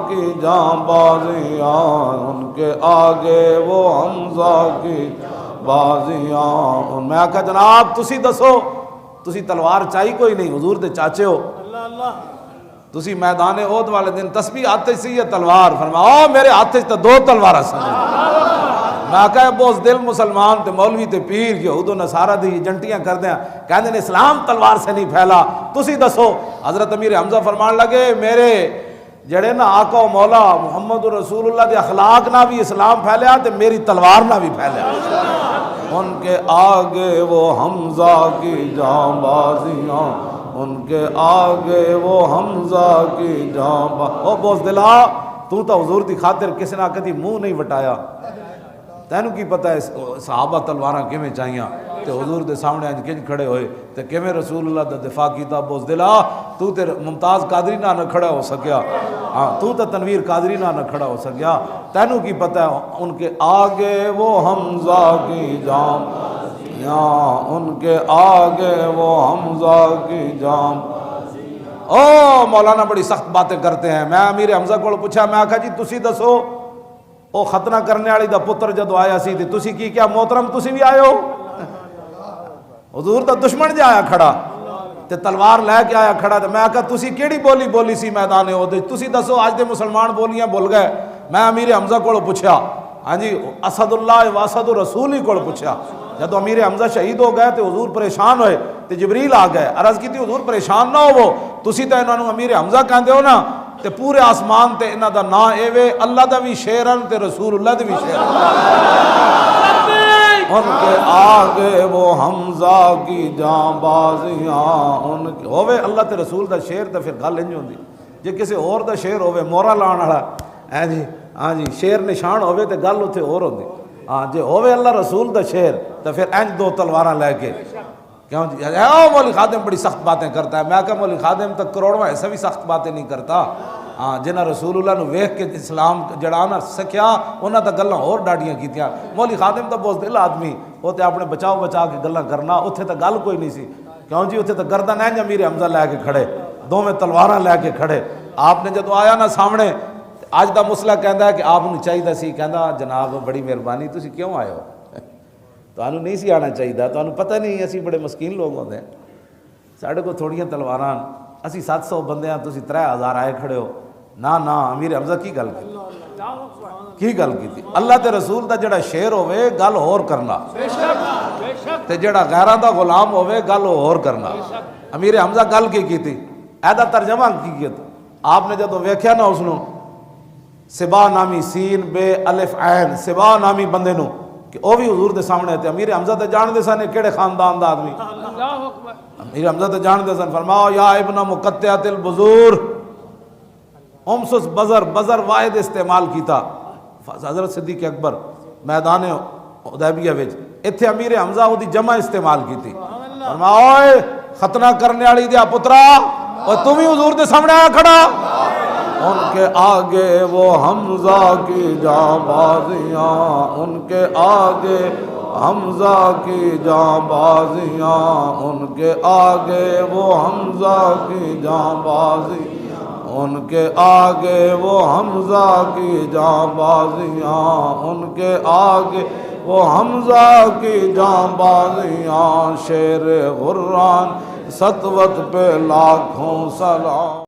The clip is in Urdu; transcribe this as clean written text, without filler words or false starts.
کی جاں بازیاں ان کے آگے وہ حمزہ کی بازیاں۔ میں آکھا جناب تسی دسو، تسی تلوار چاہی کوئی نہیں، حضور دے چاچے ہو، تسی میدان احد والے دن تسبیح ہاتھ سی یا تلوار؟ فرمایا میرے ہاتھ تو دو تلوار سن۔ میں آکھا بوز دل مسلمان تے مولوی تے پیر یہود و نصارہ دی ایجنٹیاں کر دیں، کہندے نے اسلام تلوار سے نہیں پھیلا، تسی دسو۔ حضرت امیر حمزہ فرمان لگے میرے جڑے نا آقا و مولا محمد رسول اللہ دے اخلاق نہ بھی اسلام پھیلیا تے میری تلوار نہ بھی پھیلیا۔ ان کے آگے وہ حمزہ کی جاں بازیاں، ان کے آگے وہ حمزہ کی جاں بازیاں۔ او بوز دلا تو حضور دی خاطر کسی نہ کدی منہ نہیں وٹایا، تینوں کی پتہ ہے صحابہ تلواراں کیویں چاہیاں تے حضور دے سامنے انج کنج کھڑے ہوئے تے کیویں رسول اللہ دا دفاع کیتا۔ بوز دلا تو تے ممتاز قادری نہ کھڑا ہو سکیا، ہاں تو تے تنویر قادری نہ کھڑا ہو سکیا، تینوں کی پتہ ہے ان کے آگے وہ حمزہ کی جاں، ان کے آگے وہ حمزہ کی جاں۔ او مولانا بڑی سخت باتیں کرتے ہیں۔ میں امیر حمزہ کو پوچھا، میں آکھا جی تسی دسو او ختنہ کرنے والی دا پتر جدو آیا سی تے تسی کی کیا محترم تسی بھی آئے ہو؟ حضور دا دشمن جا آیا کھڑا تے تلوار لے کے آیا کھڑا تے میں آکھا تسی کیڑی بولی بولی سی میدان احد، تسی دسو آج دے مسلمان بولیاں بھول گئے۔ میں امیر حمزہ کو پوچھا، ہاں جی اسد اللہ و اسد الرسول ہی کو پوچھا، جدو امیر حمزہ شہید ہو گئے تے حضور پریشان ہوئے تے جبریل آ گئے، عرض کی تھی حضور پریشان نہ ہو، تسی تے انہاں نوں امیر حمزہ کہندے ہو نا، تے پورے آسمان تے انہاں دا نا ایوے اللہ دا بھی شیرن تے رسول اللہ دا بھی شیرن۔ ان کے آگے وہ حمزہ کی جاں بازیاں، ان کے ہووے اللہ تے رسول دا شیر تے پھر گل انج ہوندی، جے کسے اور دا شیر ہووے مورا لان والا، ہاں جی شیر نشان ہووے تے گل اوتھے اور ہوندی، ہاں جے ہووے اللہ رسول دا شیر تے پھر انج دو تلواراں لے کے کیوں جی مولوی خادم بڑی سخت باتیں کرتا ہے۔ میں کہا مولوی خادم تک کروڑواں ایسا بھی سخت باتیں نہیں کرتا، ہاں جنہ رسول اللہ نو ویکھ کے اسلام جڑانا سکھیا انہاں تا گلاں اور ڈاڈیاں کیتیاں۔ مولوی خادم تا بوز دل آدمی، وہ تے اپنے بچاؤ بچا کے گلاں کرنا، اتھے تا گل کوئی نہیں سی، کیوں جی اتھے تا گردن اینج امیر حمزہ لے کے کھڑے، دوویں تلواراں لے کے کھڑے۔ آپ نے جدو آیا نا سامنے، اج دا مسئلہ کہندا ہے کہ آپ نوں چاہیدا سی، کہندا جناب بڑی مہربانی تسی کیوں آئے ہو؟ تانوں نہیں سی آنا چاہیے، تانوں پتہ نہیں اسی بڑے مسکین لوگ ہوندے ہیں، ساڈے کو تھوڑیاں تلواراں، اسی 700 بندے ہیں، تسی 3000 آئے کھڑے ہو۔ نا نا امیر حمزہ کی گل کی گل کی تھی؟ اللہ تے رسول دا جڑا شیر ہوئے گل ہور کرنا، تے جڑا غیراں دا غلام ہوئے گل ہور کرنا۔ امیر حمزہ گل کی تھی؟ ایدہ ترجمہ کی تھی؟ آپ نے جدو ویکھیا نا اس نو سبا نامی سین بے الف عین، سبا نامی بندے نو کہ او بھی حضور دے سامنے تھے، امیر حمزہ تے جان دے سن کیڑے خاندان دا آدمی، امیر حمزہ تے جان دے سن۔ فرماؤ یا ابن مقطعۃ البذور، امسس بزر، بزر واحد استعمال کیتا حضرت صدیق اکبر میدان حدیبیہ وچ، ایتھے امیر حمزہ او دی جمع استعمال کیتی۔ فرماؤ اے ختنہ کرنے والی دیا پترا، اور تم ہی حضور دے سامنے آیا کھڑا۔ ان کے آگے وہ حمزہ کی جاں بازیاں، ان کے آگے حمزہ کی جاں بازیاں، ان کے آگے وہ حمزہ کی جاں بازیاں، ان کے آگے وہ حمزہ کی جاں بازیاں، ان کے آگے وہ حمزہ کی جاں بازیاں۔ شیر غران سطوت پہ لاکھوں سلام۔